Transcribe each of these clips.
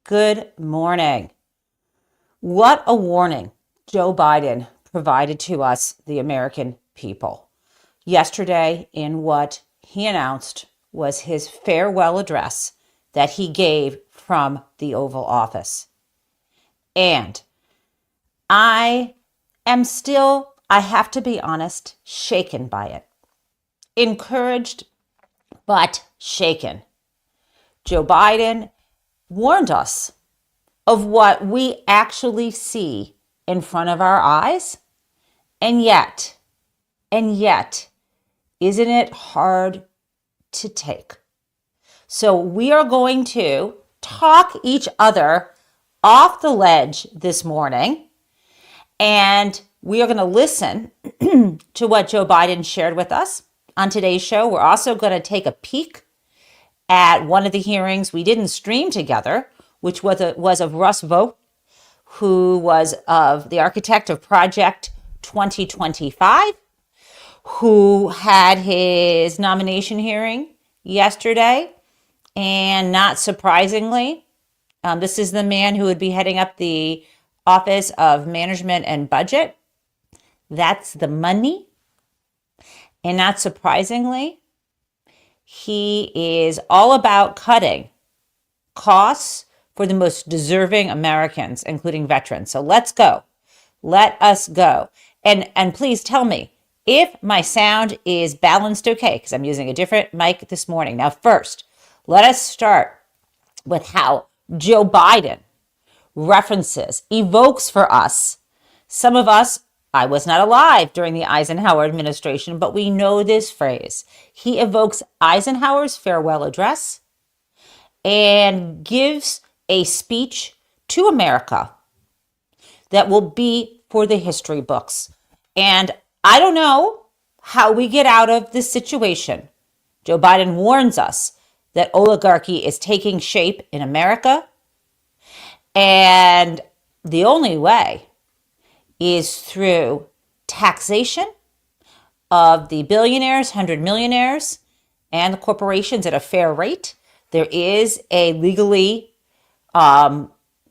Good morning. What a warning Joe Biden provided to us, the American people, yesterday in what he announced was his farewell address that he gave from the Oval Office. And I am still, I have to be honest, shaken by it. Encouraged, but shaken. Joe Biden warned us of what we actually see in front of our eyes. And yet, isn't it hard to take? So we are going to talk each other off the ledge this morning, and we are going to listen to what Joe Biden shared with us on today's show. We're also going to take a peek at one of the hearings we didn't stream together, which was of Russ Vought, who was of the architect of Project 2025, who had his nomination hearing yesterday. And not surprisingly, this is the man who would be heading up the Office of Management and Budget. That's the money. And not surprisingly, he is all about cutting costs for the most deserving Americans, including veterans. So let's go. Let us go. And please tell me if my sound is balanced okay, because I'm using a different mic this morning. Now, first, let us start with how Joe Biden evokes for us. Some of us, I was not alive during the Eisenhower administration, but we know this phrase. He evokes Eisenhower's farewell address and gives a speech to America that will be for the history books. And I don't know how we get out of this situation. Joe Biden warns us that oligarchy is taking shape in America, and the only way is through taxation of the billionaires, 100 millionaires, and the corporations at a fair rate. There is a legally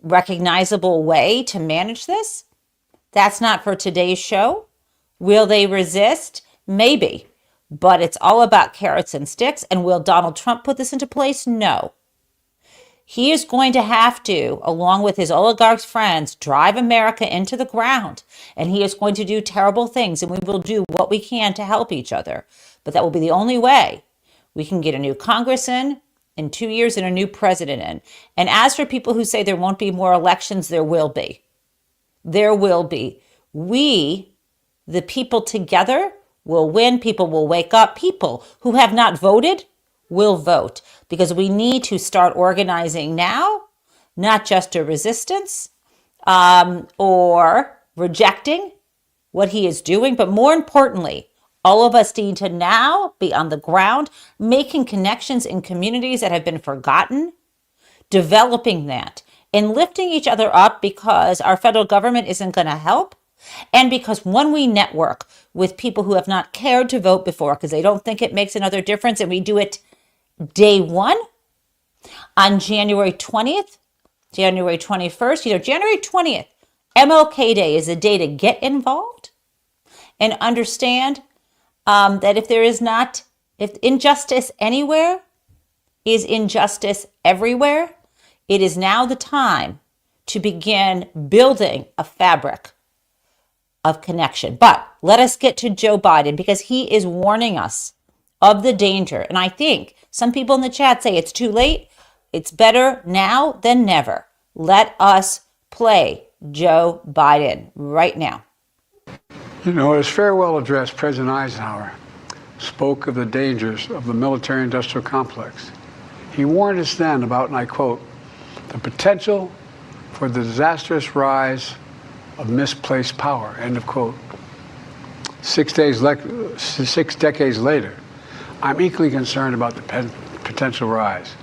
recognizable way to manage this. That's not for today's show. Will they resist? Maybe. But it's all about carrots and sticks. And will Donald Trump put this into place? No. He is going to have to, along with his oligarchs' friends, drive America into the ground. And he is going to do terrible things. And we will do what we can to help each other. But that will be the only way we can get a new Congress in 2 years and a new president in. And as for people who say there won't be more elections, there will be. There will be. We, the people together, will win. People will wake up. People who have not voted will vote, because we need to start organizing now, not just a resistance or rejecting what he is doing, but more importantly, all of us need to now be on the ground, making connections in communities that have been forgotten, developing that, and lifting each other up, because our federal government isn't going to help. And because when we network with people who have not cared to vote before, because they don't think it makes another difference, and we do it day one on January 20th, January 21st, January 20th, MLK Day is a day to get involved and understand that if injustice anywhere is injustice everywhere, it is now the time to begin building a fabric of connection. But let us get to Joe Biden, because he is warning us of the danger. And I think some people in the chat say it's too late. It's better now than never. Let us play Joe Biden right now. In his farewell address, President Eisenhower spoke of the dangers of the military-industrial complex. He warned us then about, and I quote, the potential for the disastrous rise of misplaced power, end of quote. 6 decades later, I'm equally concerned about the potential rise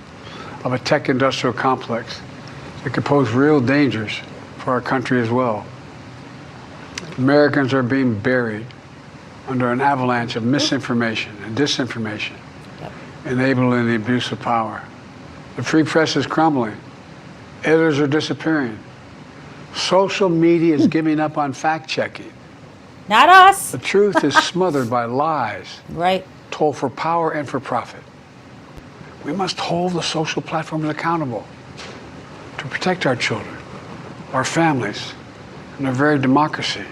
of a tech-industrial complex that could pose real dangers for our country as well. Americans are being buried under an avalanche of misinformation and disinformation, enabling the abuse of power. The free press is crumbling. Editors are disappearing. Social media is giving up on fact-checking. Not us. The truth is smothered by lies, Right. told for power and for profit. We must hold the social platforms accountable to protect our children, our families, and our very democracy.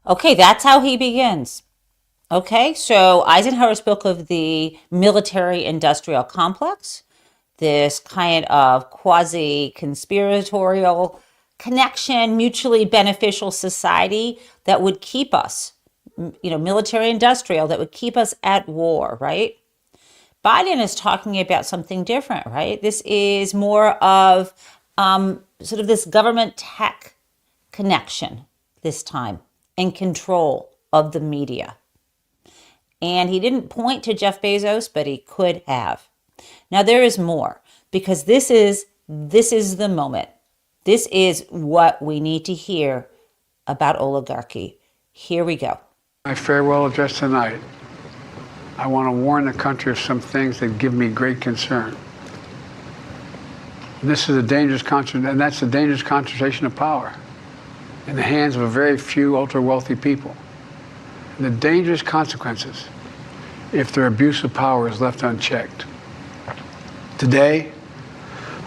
Okay, that's how he begins. Okay, so Eisenhower spoke of the military-industrial complex, this kind of quasi-conspiratorial connection, mutually beneficial society that would keep us, military-industrial, that would keep us at war, right? Biden is talking about something different, right? This is more of sort of this government tech connection this time and control of the media. And he didn't point to Jeff Bezos, but he could have. Now there is more, because this is the moment. This is what we need to hear about oligarchy. Here we go. My farewell address tonight, I want to warn the country of some things that give me great concern. And this is a dangerous and that's a dangerous concentration of power in the hands of a very few ultra-wealthy people. And the dangerous consequences if their abuse of power is left unchecked. Today,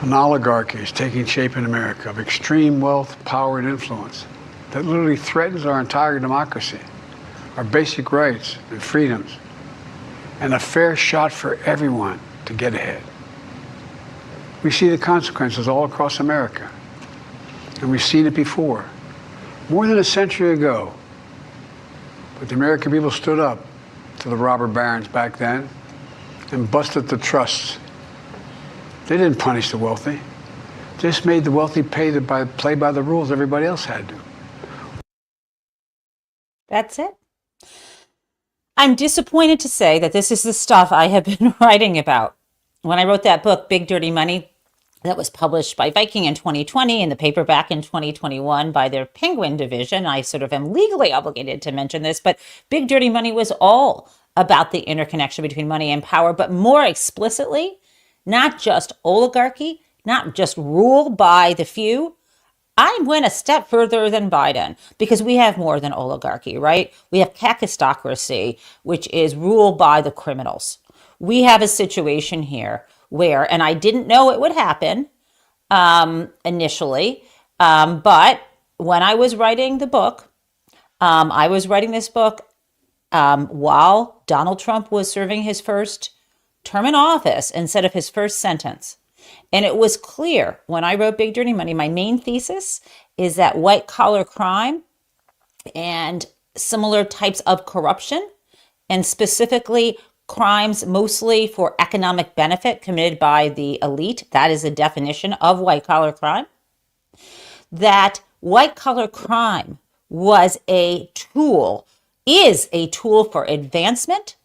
an oligarchy is taking shape in America of extreme wealth, power, and influence that literally threatens our entire democracy, our basic rights and freedoms, and a fair shot for everyone to get ahead. We see the consequences all across America, and we've seen it before, more than a century ago. But the American people stood up to the robber barons back then and busted the trusts. They didn't punish the wealthy, just made the wealthy play by the rules everybody else had to. That's it. I'm disappointed to say that this is the stuff I have been writing about. When I wrote that book, Big Dirty Money, that was published by Viking in 2020 and the paperback in 2021 by their Penguin division, I sort of am legally obligated to mention this, but Big Dirty Money was all about the interconnection between money and power, but more explicitly, not just oligarchy, not just rule by the few. I went a step further than Biden because we have more than oligarchy, right? We have kakistocracy, which is rule by the criminals. We have a situation here where, and I didn't know it would happen initially, but when I was writing the book, I was writing this book while Donald Trump was serving his first term in office instead of his first sentence. And it was clear when I wrote Big Dirty Money, my main thesis is that white collar crime and similar types of corruption, and specifically crimes mostly for economic benefit committed by the elite, that is the definition of white collar crime, that white collar crime was a tool, is a tool for advancement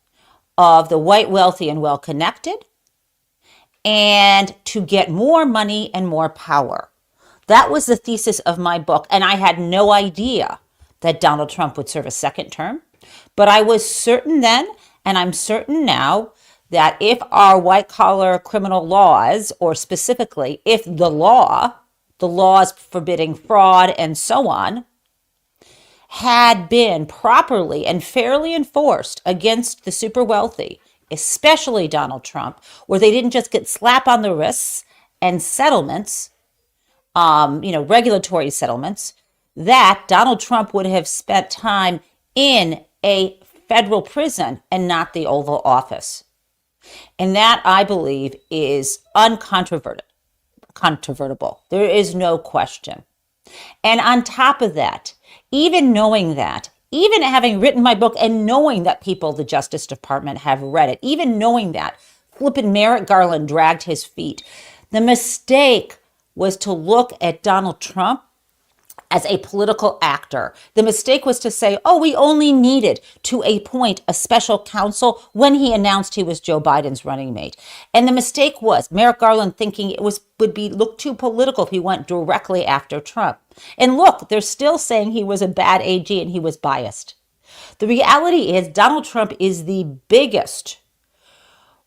of the white wealthy and well-connected, and to get more money and more power. That was the thesis of my book, and I had no idea that Donald Trump would serve a second term. But I was certain then, and I'm certain now, that if our white-collar criminal laws, or specifically if the laws forbidding fraud and so on, had been properly and fairly enforced against the super wealthy, especially Donald Trump, where they didn't just get slap on the wrists and settlements, regulatory settlements, that Donald Trump would have spent time in a federal prison and not the Oval Office. And that, I believe, is uncontrovertible. There is no question. And on top of that, even knowing that, even having written my book and knowing that people, the Justice Department, have read it, even knowing that, flippin' Merrick Garland dragged his feet. The mistake was to look at Donald Trump as a political actor. The mistake was to say, oh, we only needed to appoint a special counsel when he announced he was Joe Biden's running mate. And the mistake was Merrick Garland thinking it would look too political if he went directly after Trump. And look, they're still saying he was a bad AG and he was biased. The reality is Donald Trump is the biggest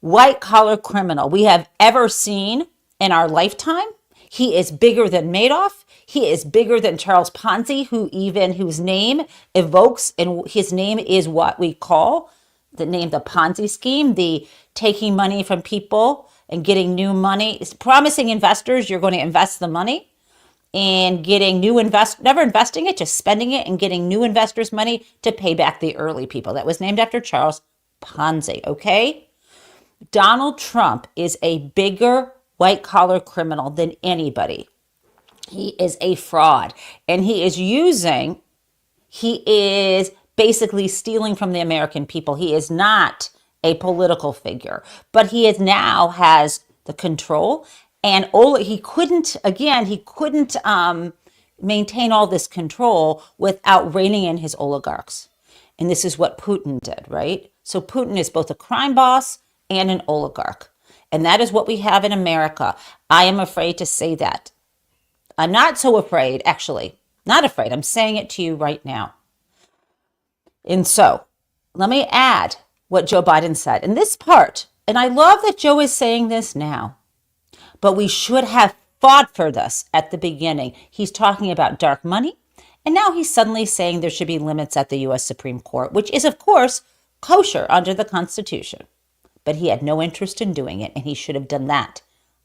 white-collar criminal we have ever seen in our lifetime. He is bigger than Madoff. He is bigger than Charles Ponzi, whose name evokes, and his name is what we call the Ponzi scheme, the taking money from people and getting new money, it's promising investors you're going to invest the money and getting never investing it, just spending it and getting new investors' money to pay back the early people. That was named after Charles Ponzi, okay? Donald Trump is a bigger white-collar criminal than anybody. He is a fraud, and he is basically stealing from the American people. He is not a political figure, but he now has the control, and he couldn't maintain all this control without reining in his oligarchs. And this is what Putin did, right? So Putin is both a crime boss and an oligarch. And that is what we have in America. I am afraid to say that. I'm not so afraid, actually. Not afraid. I'm saying it to you right now. And so, let me add what Joe Biden said in this part. And I love that Joe is saying this now. But we should have fought for this at the beginning. He's talking about dark money. And now he's suddenly saying there should be limits at the U.S. Supreme Court, which is, of course, kosher under the Constitution. But he had no interest in doing it, and he should have done that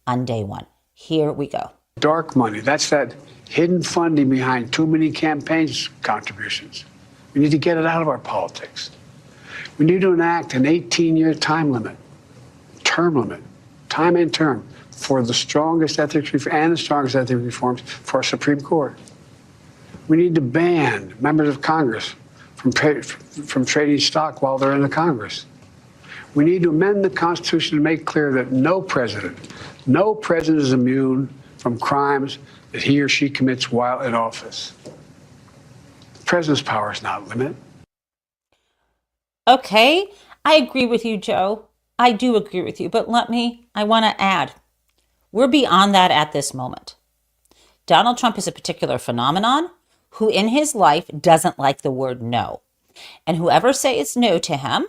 on day one. Here we go. Dark money, that's that hidden funding behind too many campaigns contributions. We need to get it out of our politics. We need to enact an 18-year term limit, time and term, for the strongest ethics reforms for our Supreme Court. We need to ban members of Congress from trading stock while they're in the Congress. We need to amend the Constitution to make clear that no president is immune from crimes that he or she commits while in office. The president's power is not limited. Okay, I agree with you, Joe. I do agree with you, but I want to add, we're beyond that at this moment. Donald Trump is a particular phenomenon who in his life doesn't like the word no. And whoever says no to him,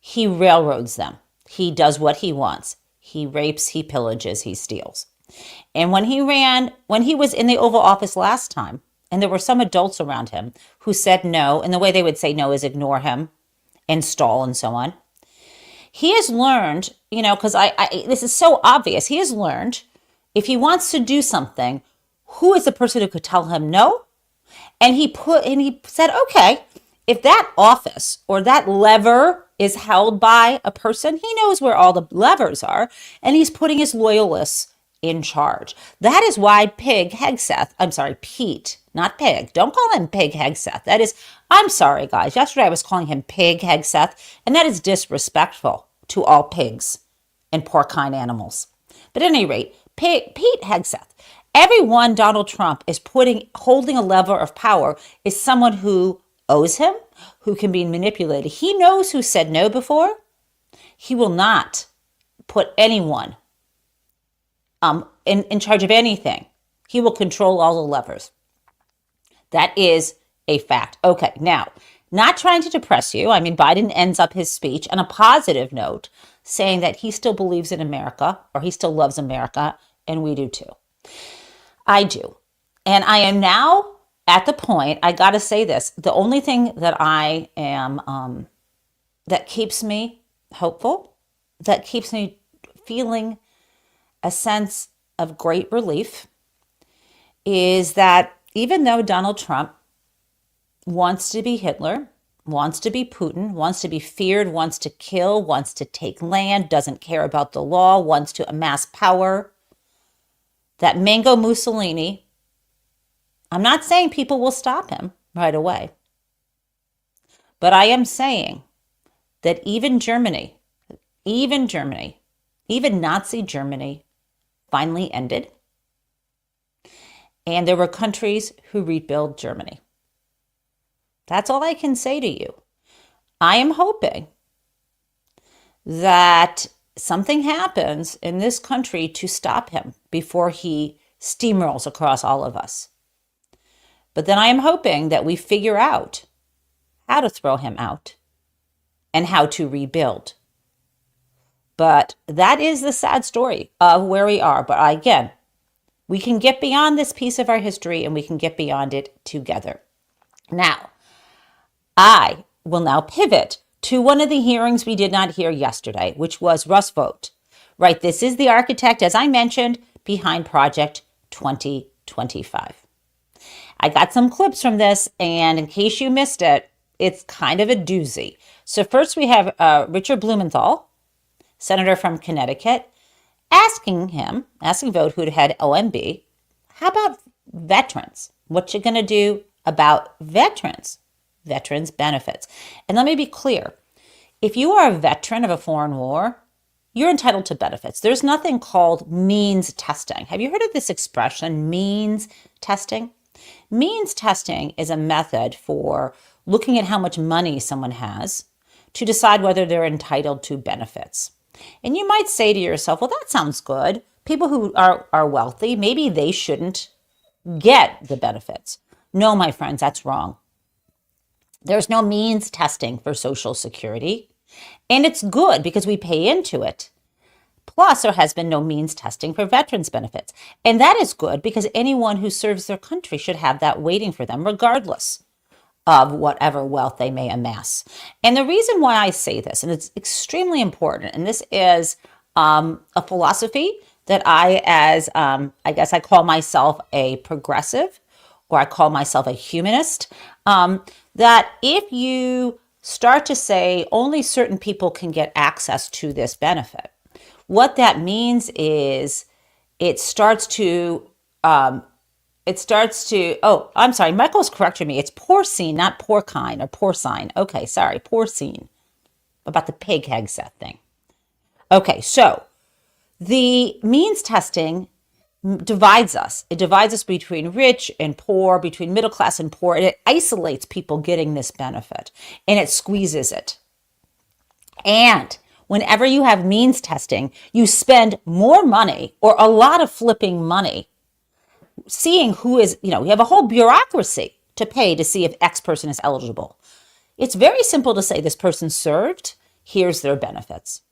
he railroads them. He does what he wants. He rapes, he pillages, he steals. And when he was in the Oval Office last time, and there were some adults around him who said no, and the way they would say no is ignore him and stall and so on. He has learned, because this is so obvious, he has learned if he wants to do something, who is the person who could tell him no? And he said, okay, if that office or that lever is held by a person, he knows where all the levers are, and he's putting his loyalists in charge. That is why Pete, not Pig. Don't call him Pig Hegseth. I'm sorry, guys. Yesterday I was calling him Pig Hegseth, and that is disrespectful to all pigs and porcine animals. But at any rate, Pete Hegseth. Everyone Donald Trump is holding a lever of power is someone who owes him, who can be manipulated. He knows who said no before. He will not put anyone in charge of anything. He will control all the levers. That is a fact. Okay, now, not trying to depress you. Biden ends up his speech on a positive note, saying that he still believes in America, or he still loves America, and we do too. I do. And I am now at the point, I got to say this, the only thing that I am, that keeps me hopeful, that keeps me feeling a sense of great relief, is that even though Donald Trump wants to be Hitler, wants to be Putin, wants to be feared, wants to kill, wants to take land, doesn't care about the law, wants to amass power, that Mango Mussolini, I'm not saying people will stop him right away, but I am saying that even Nazi Germany finally ended, and there were countries who rebuilt Germany. That's all I can say to you. I am hoping that something happens in this country to stop him before he steamrolls across all of us. But then I am hoping that we figure out how to throw him out and how to rebuild. But that is the sad story of where we are. But again, we can get beyond this piece of our history and we can get beyond it together. Now, I will now pivot to one of the hearings we did not hear yesterday, which was Russ Vought. Right, this is the architect, as I mentioned, behind Project 2025. I got some clips from this, and in case you missed it, it's kind of a doozy. So first we have Richard Blumenthal, senator from Connecticut, asking Vought, who had OMB, how about veterans? What you going to do about veterans benefits? And let me be clear. If you are a veteran of a foreign war, you're entitled to benefits. There's nothing called means testing. Have you heard of this expression, means testing? Means testing is a method for looking at how much money someone has to decide whether they're entitled to benefits. And you might say to yourself, well, that sounds good. People who are wealthy, maybe they shouldn't get the benefits. No, my friends, that's wrong. There's no means testing for Social Security. And it's good because we pay into it. Plus, there has been no means testing for veterans benefits. And that is good because anyone who serves their country should have that waiting for them, regardless of whatever wealth they may amass. And the reason why I say this, and it's extremely important, and this is a philosophy that I guess I call myself a progressive, or I call myself a humanist, that if you start to say only certain people can get access to this benefit, what that means is it starts to, oh, I'm sorry, Michael's corrected me. It's porcine, not porcine or porcine. Okay, sorry, porcine. About the pig headset thing. Okay, so the means testing divides us. It divides us between rich and poor, between middle class and poor, and it isolates people getting this benefit, and it squeezes it. And whenever you have means testing, you spend more money or a lot of flipping money seeing who is, you have a whole bureaucracy to pay to see if X person is eligible. It's very simple to say this person served, here's their benefits,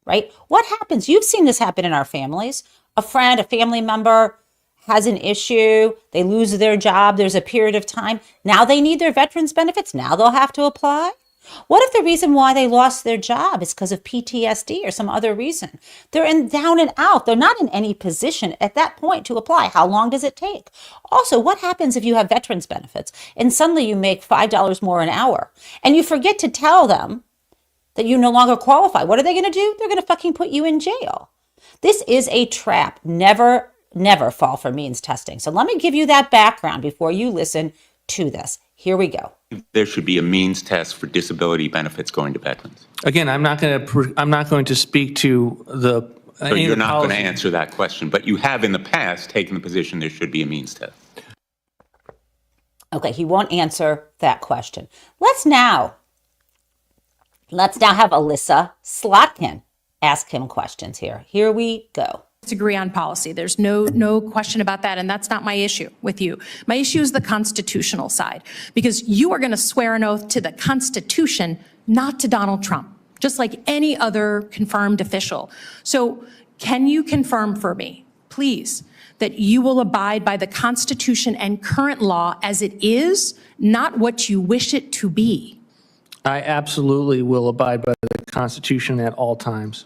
right? What happens? You've seen this happen in our families. A friend, a family member has an issue, they lose their job, there's a period of time. Now they need their veterans benefits. Now they'll have to apply. What if the reason why they lost their job is because of PTSD or some other reason? They're down and out. They're not in any position at that point to apply. How long does it take? Also, what happens if you have veterans benefits and suddenly you make $5 more an hour and you forget to tell them that you no longer qualify? What are they going to do? They're going to fucking put you in jail. This is a trap. Never, never fall for means testing. So let me give you that background before you listen to this. Here we go. There should be a means test for disability benefits going to veterans. Again, I'm not going to speak to the. So you're not going to answer that question, but you have in the past taken the position there should be a means test. Okay, he won't answer that question. Let's now have Alyssa Slotkin ask him questions here. Here we go. Disagree on policy. There's no question about that, and that's not my issue with you. My issue is the constitutional side, because you are going to swear an oath to the Constitution, not to Donald Trump, just like any other confirmed official. So can you confirm for me, please, that you will abide by the Constitution and current law as it is, not what you wish it to be? I absolutely will abide by the Constitution at all times.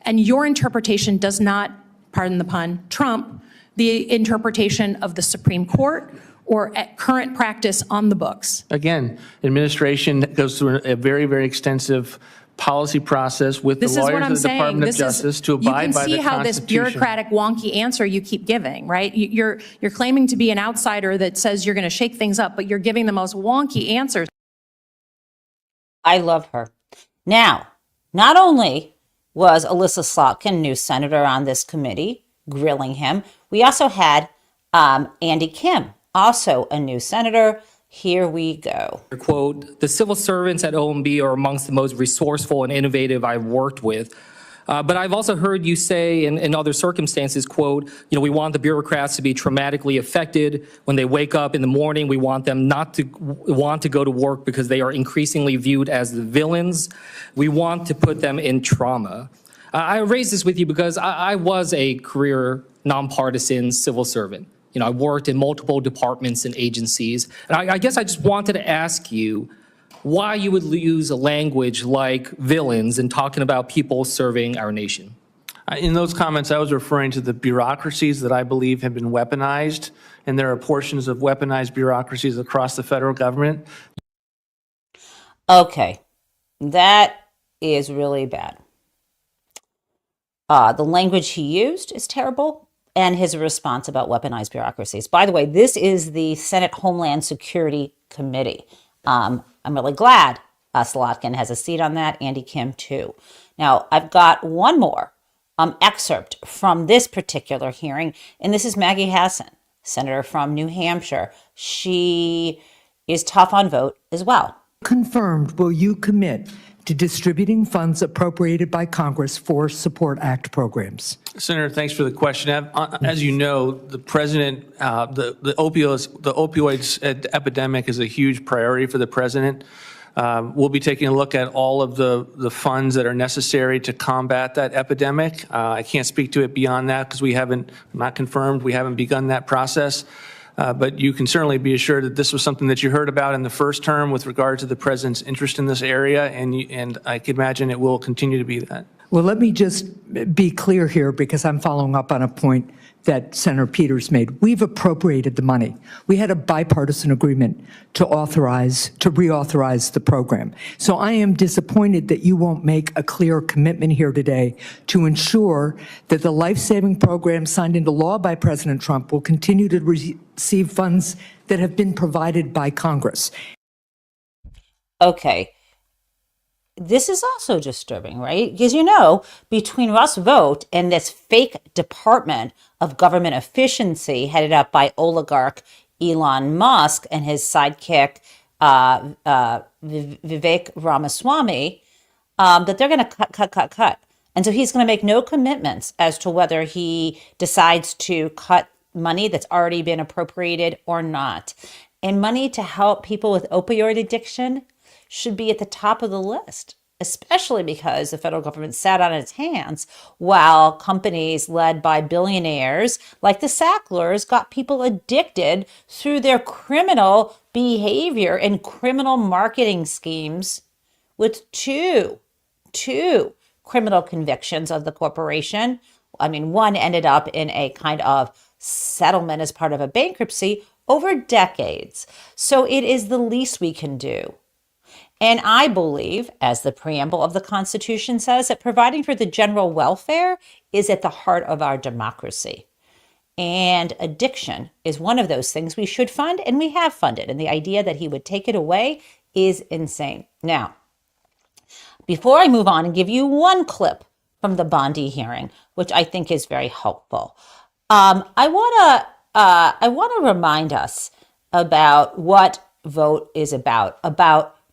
And your interpretation does not, pardon the pun, trump the interpretation of the Supreme Court or at current practice on the books. Again, administration goes through a very, very extensive policy process with the lawyers of the Department of Justice to abide by the Constitution. You can see how this bureaucratic, wonky answer you keep giving, right? You're claiming to be an outsider that says you're going to shake things up, but you're giving the most wonky answers. I love her. Now, not only was Alyssa Slotkin, new senator on this committee, grilling him, we also had Andy Kim, also a new senator. Here we go. Quote, the civil servants at OMB are amongst the most resourceful and innovative I've worked with. But I've also heard you say in other circumstances, quote, we want the bureaucrats to be traumatically affected. When they wake up in the morning, we want them not to want to go to work because they are increasingly viewed as the villains. We want to put them in trauma. I raised this with you because I was a career nonpartisan civil servant. I worked in multiple departments and agencies. And I guess I just wanted to ask you why you would use a language like villains in talking about people serving our nation. In those comments, I was referring to the bureaucracies that I believe have been weaponized, and there are portions of weaponized bureaucracies across the federal government. Okay, that is really bad. The language he used is terrible, and his response about weaponized bureaucracies. By the way, this is the Senate Homeland Security Committee. I'm really glad Slotkin has a seat on that, Andy Kim too. Now, I've got one more excerpt from this particular hearing, and this is Maggie Hassan, senator from New Hampshire. She is tough on Vought as well. Confirmed, will you commit to distributing funds appropriated by Congress for Support Act programs? Senator, thanks for the question. As you know, the president, the opioids epidemic is a huge priority for the president. We'll be taking a look at all of the funds that are necessary to combat that epidemic. I can't speak to it beyond that because we haven't begun that process. But you can certainly be assured that this was something that you heard about in the first term with regard to the president's interest in this area, and I can imagine it will continue to be that. Well, let me just be clear here because I'm following up on a point that Senator Peters made. We've appropriated the money. We had a bipartisan agreement to reauthorize the program. So I am disappointed that you won't make a clear commitment here today to ensure that the life-saving program signed into law by President Trump will continue to receive funds that have been provided by Congress. Okay. This is also disturbing, right? Because, between Russ Vought and this fake Department of Government Efficiency headed up by oligarch Elon Musk and his sidekick, Vivek Ramaswamy, that they're going to cut. And so he's going to make no commitments as to whether he decides to cut money that's already been appropriated or not. And money to help people with opioid addiction should be at the top of the list, especially because the federal government sat on its hands while companies led by billionaires like the Sacklers got people addicted through their criminal behavior and criminal marketing schemes with two criminal convictions of the corporation. I mean, one ended up in a kind of settlement as part of a bankruptcy over decades. So it is the least we can do. And I believe, as the preamble of the Constitution says, that providing for the general welfare is at the heart of our democracy. And addiction is one of those things we should fund, and we have funded. And the idea that he would take it away is insane. Now, before I move on and give you one clip from the Bondi hearing, which I think is very helpful, I want to remind us about what Vought is about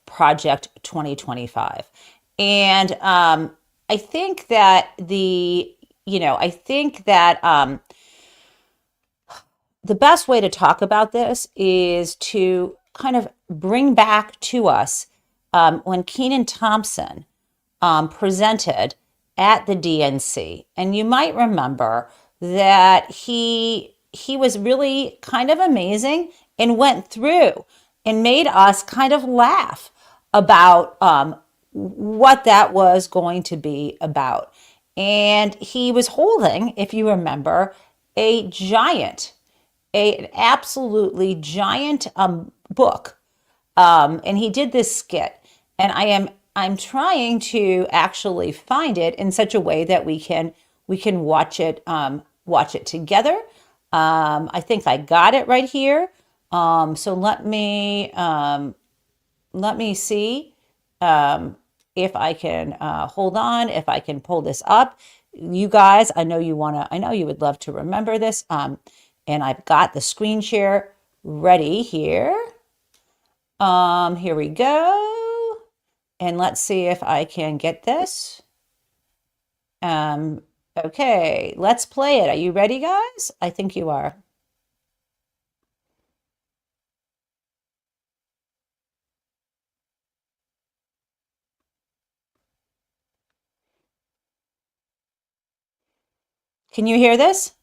Project 2025. And I think that the best way to talk about this is to kind of bring back to us when Kenan Thompson presented at the DNC. And you might remember that he was really kind of amazing and went through and made us kind of laugh about what that was going to be about. And he was holding, if you remember, an absolutely giant book. And he did this skit. And I'm trying to actually find it in such a way that we can watch it together. I think I got it right here. So let me see if I can hold on, if I can pull this up. You guys, I know you would love to remember this. And I've got the screen share ready here. Here we go. And let's see if I can get this. Okay, let's play it. Are you ready, guys? I think you are. Can you hear this?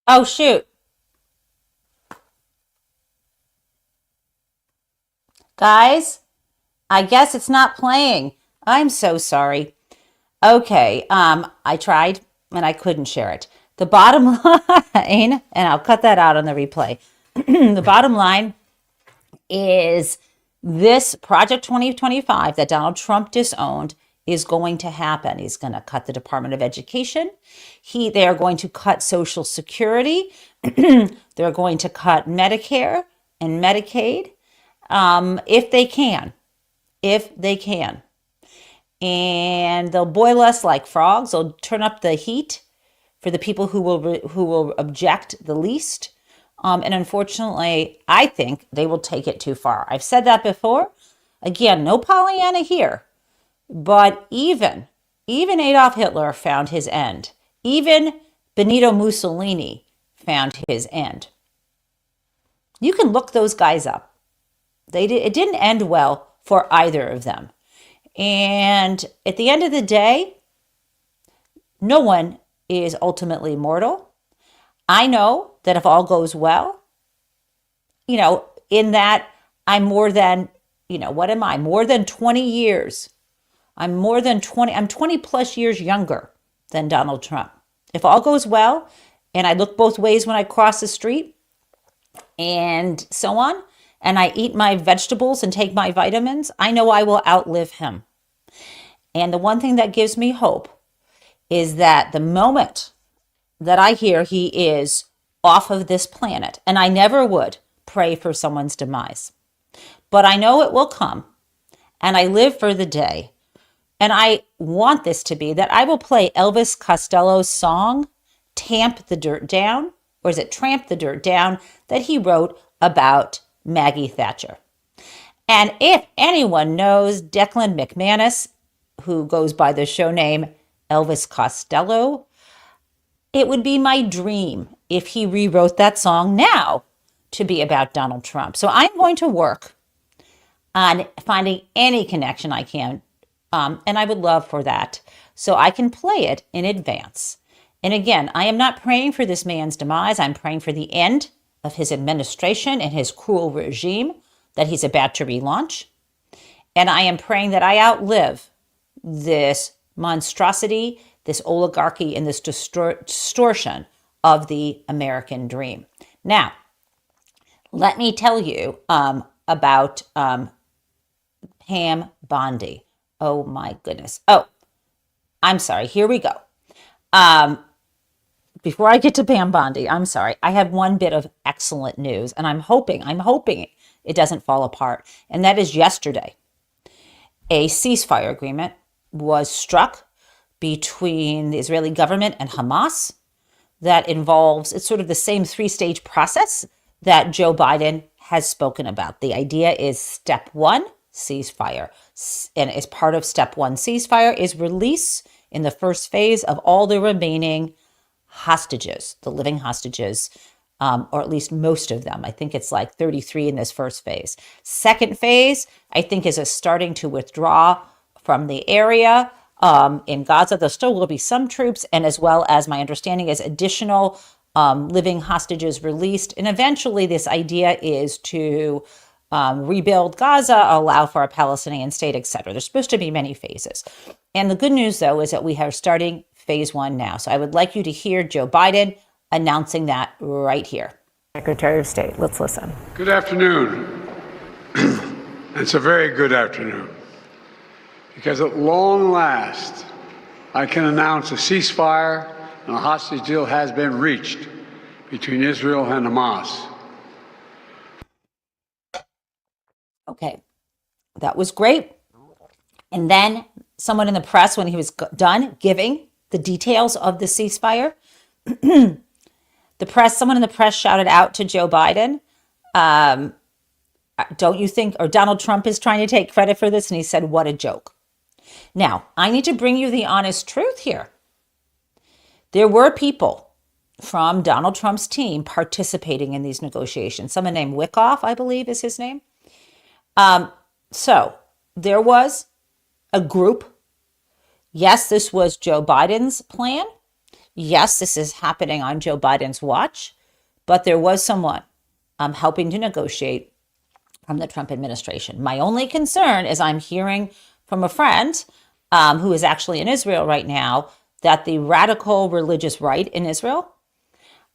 Oh, shoot. Guys, I guess it's not playing. I'm so sorry. Okay, I tried and I couldn't share it. The bottom line, and I'll cut that out on the replay. The bottom line is this Project 2025 that Donald Trump disowned is going to happen. He's going to cut the Department of Education. They are going to cut Social Security. They're going to cut Medicare and Medicaid, if they can. If they can. And they'll boil us like frogs. They'll turn up the heat for the people who will object the least. And unfortunately, I think they will take it too far. I've said that before. Again, no Pollyanna here. But even Adolf Hitler found his end. Even Benito Mussolini found his end. You can look those guys up. It didn't end well for either of them. And at the end of the day, no one is ultimately mortal. I know that if all goes well, in that I'm more than, what am I? More than 20 years. I'm 20 plus years younger than Donald Trump. If all goes well, and I look both ways when I cross the street and so on, and I eat my vegetables and take my vitamins, I know I will outlive him. And the one thing that gives me hope is that the moment that I hear he is off of this planet, and I never would pray for someone's demise, but I know it will come, and I live for the day. And I want this to be that I will play Elvis Costello's song, Tamp the Dirt Down, or is it Tramp the Dirt Down, that he wrote about Maggie Thatcher. And if anyone knows Declan McManus, who goes by the show name Elvis Costello, it would be my dream if he rewrote that song now to be about Donald Trump. So I'm going to work on finding any connection I can, and I would love for that, so I can play it in advance. And again, I am not praying for this man's demise. I'm praying for the end of his administration and his cruel regime that he's about to relaunch. And I am praying that I outlive this monstrosity, this oligarchy, and this distortion of the American dream. Now, let me tell you about Pam Bondi. Oh my goodness. Oh, I'm sorry. Here we go. Before I get to Pam Bondi, I'm sorry. I have one bit of excellent news, and I'm hoping it doesn't fall apart. And that is yesterday, a ceasefire agreement was struck between the Israeli government and Hamas that involves, it's sort of the same three-stage process that Joe Biden has spoken about. The idea is step one, ceasefire. And as part of step one, ceasefire is release in the first phase of all the remaining hostages, the living hostages, or at least most of them. I think it's like 33 in this first phase. Second phase, I think, is starting to withdraw from the area in Gaza. There still will be some troops, and as well as my understanding is additional living hostages released. And eventually this idea is to rebuild Gaza, allow for a Palestinian state, etc. There's supposed to be many phases. And the good news, though, is that we are starting phase one now. So I would like you to hear Joe Biden announcing that right here. Secretary of State. Let's listen. Good afternoon. It's a very good afternoon because at long last, I can announce a ceasefire and a hostage deal has been reached between Israel and Hamas. Okay, that was great. And then someone in the press, when he was done giving the details of the ceasefire, someone in the press shouted out to Joe Biden, don't you think, or Donald Trump is trying to take credit for this? And he said, what a joke. Now, I need to bring you the honest truth here. There were people from Donald Trump's team participating in these negotiations. Someone named Wickoff, I believe is his name. So there was a group. Yes, this was Joe Biden's plan. Yes, this is happening on Joe Biden's watch, but there was someone helping to negotiate from the Trump administration. My only concern is I'm hearing from a friend who is actually in Israel right now that the radical religious right in Israel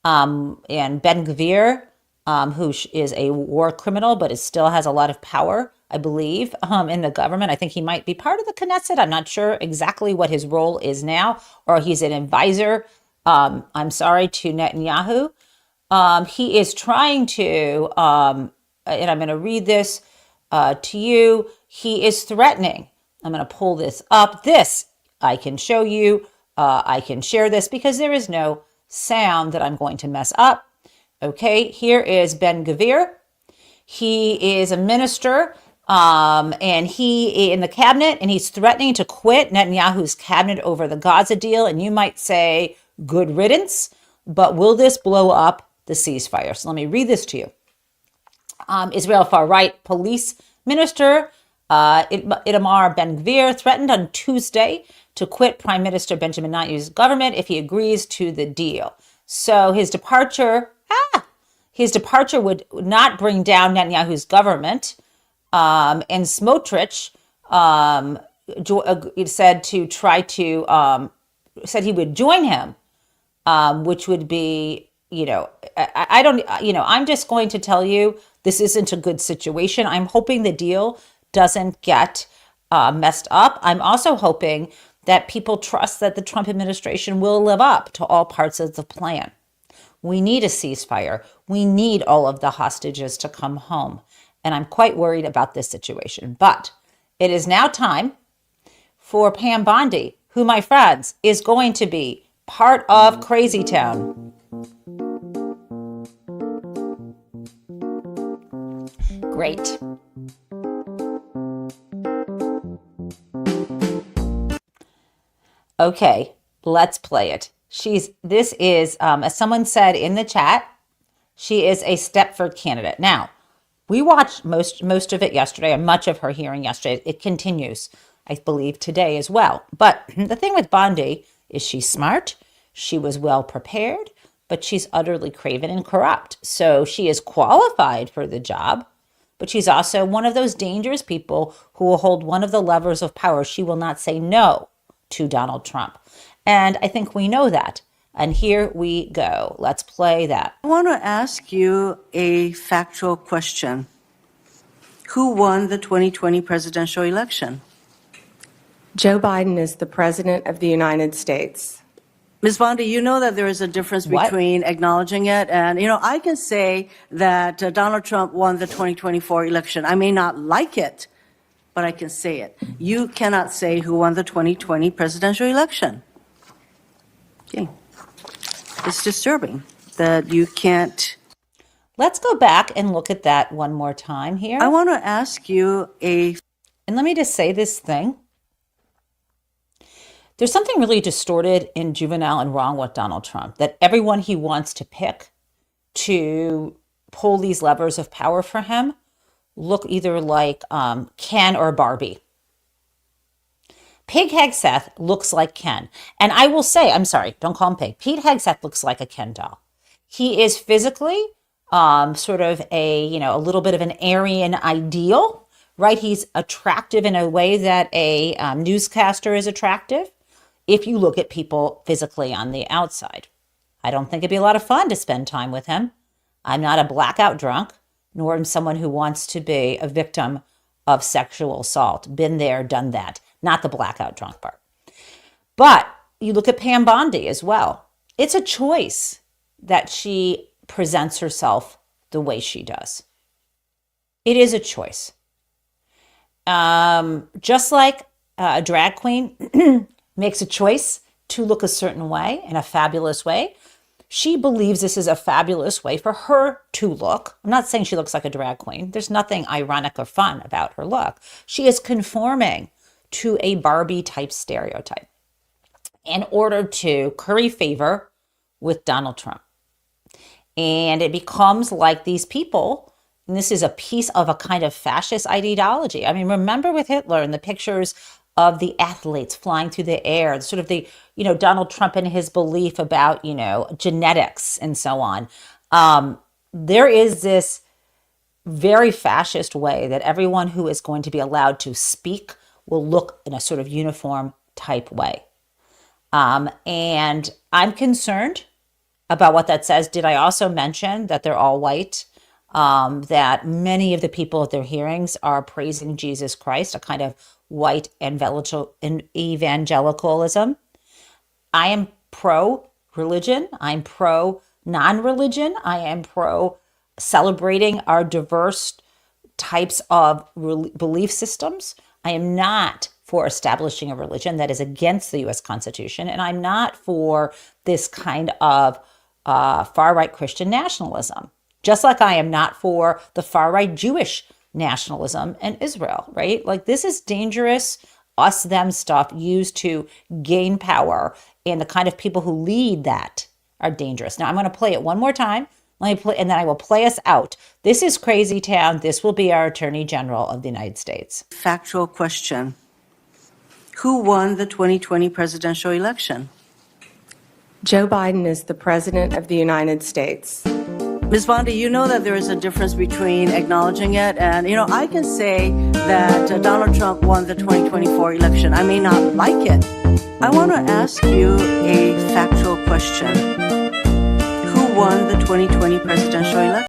and Ben Gvir, who is a war criminal but still has a lot of power, I believe, in the government. I think he might be part of the Knesset. I'm not sure exactly what his role is now, or he's an advisor, to Netanyahu. He is trying to, and I'm going to read this to you, he is threatening. I'm going to pull this up. This, I can show you. I can share this because there is no sound that I'm going to mess up. Okay, here is Ben Gvir. He is a minister and he in the cabinet, and he's threatening to quit Netanyahu's cabinet over the Gaza deal. And you might say, good riddance, but will this blow up the ceasefire? So let me read this to you. Israel far-right police minister Itamar Ben-Gvir threatened on Tuesday to quit Prime Minister Benjamin Netanyahu's government if he agrees to the deal. So his departure would not bring down Netanyahu's government. And Smotrich said he would join him, which would be, I'm just going to tell you, this isn't a good situation. I'm hoping the deal doesn't get messed up. I'm also hoping that people trust that the Trump administration will live up to all parts of the plan. We need a ceasefire. We need all of the hostages to come home. And I'm quite worried about this situation. But it is now time for Pam Bondi, who, my friends, is going to be part of Crazy Town. Great. Okay, let's play it. This is, as someone said in the chat, she is a Stepford candidate. Now, we watched most of it yesterday, or much of her hearing yesterday. It continues, I believe, today as well. But the thing with Bondi is she's smart, she was well prepared, but she's utterly craven and corrupt. So she is qualified for the job, but she's also one of those dangerous people who will hold one of the levers of power. She will not say no to Donald Trump. And I think we know that. And here we go. Let's play that. I want to ask you a factual question. Who won the 2020 presidential election? Joe Biden is the president of the United States. Ms. Bondi, you know that there is a difference between acknowledging it and, I can say that Donald Trump won the 2024 election. I may not like it, but I can say it. You cannot say who won the 2020 presidential election. Okay. It's disturbing that you can't. Let's go back and look at that one more time here. I want to ask you and let me just say this thing. There's something really distorted and juvenile and wrong with Donald Trump, that everyone he wants to pick to pull these levers of power for him look either like Ken or Barbie. Pete Hegseth looks like Ken. And I will say, I'm sorry, don't call him Pig. Pete Hegseth looks like a Ken doll. He is physically sort of a little bit of an Aryan ideal, right? He's attractive in a way that a newscaster is attractive if you look at people physically on the outside. I don't think it'd be a lot of fun to spend time with him. I'm not a blackout drunk, nor am someone who wants to be a victim of sexual assault. Been there, done that. Not the blackout drunk part. But you look at Pam Bondi as well. It's a choice that she presents herself the way she does. It is a choice. Just like a drag queen makes a choice to look a certain way, in a fabulous way, she believes this is a fabulous way for her to look. I'm not saying she looks like a drag queen. There's nothing ironic or fun about her look. She is conforming to a Barbie type stereotype in order to curry favor with Donald Trump. And it becomes like these people, and this is a piece of a kind of fascist ideology. I mean, remember with Hitler and the pictures of the athletes flying through the air, sort of the, Donald Trump and his belief about, genetics and so on. There is this very fascist way that everyone who is going to be allowed to speak will look in a sort of uniform type way. And I'm concerned about what that says. Did I also mention that they're all white? That many of the people at their hearings are praising Jesus Christ, a kind of white evangelicalism. I am pro-religion. I'm pro-non-religion. I am pro-celebrating our diverse types of belief systems. I am not for establishing a religion that is against the U.S. Constitution, and I'm not for this kind of far-right Christian nationalism. Just like I am not for the far-right Jewish nationalism in Israel, right? Like, this is dangerous us-them stuff used to gain power, and the kind of people who lead that are dangerous. Now, I'm going to play it one more time. Let me play, and then I will play us out. This is Crazy Town. This will be our Attorney General of the United States. Factual question. Who won the 2020 presidential election? Joe Biden is the President of the United States. Ms. Bondi, you know that there is a difference between acknowledging it and, I can say that Donald Trump won the 2024 election. I may not like it. I want to ask you a factual question. Who won the 2020 presidential election?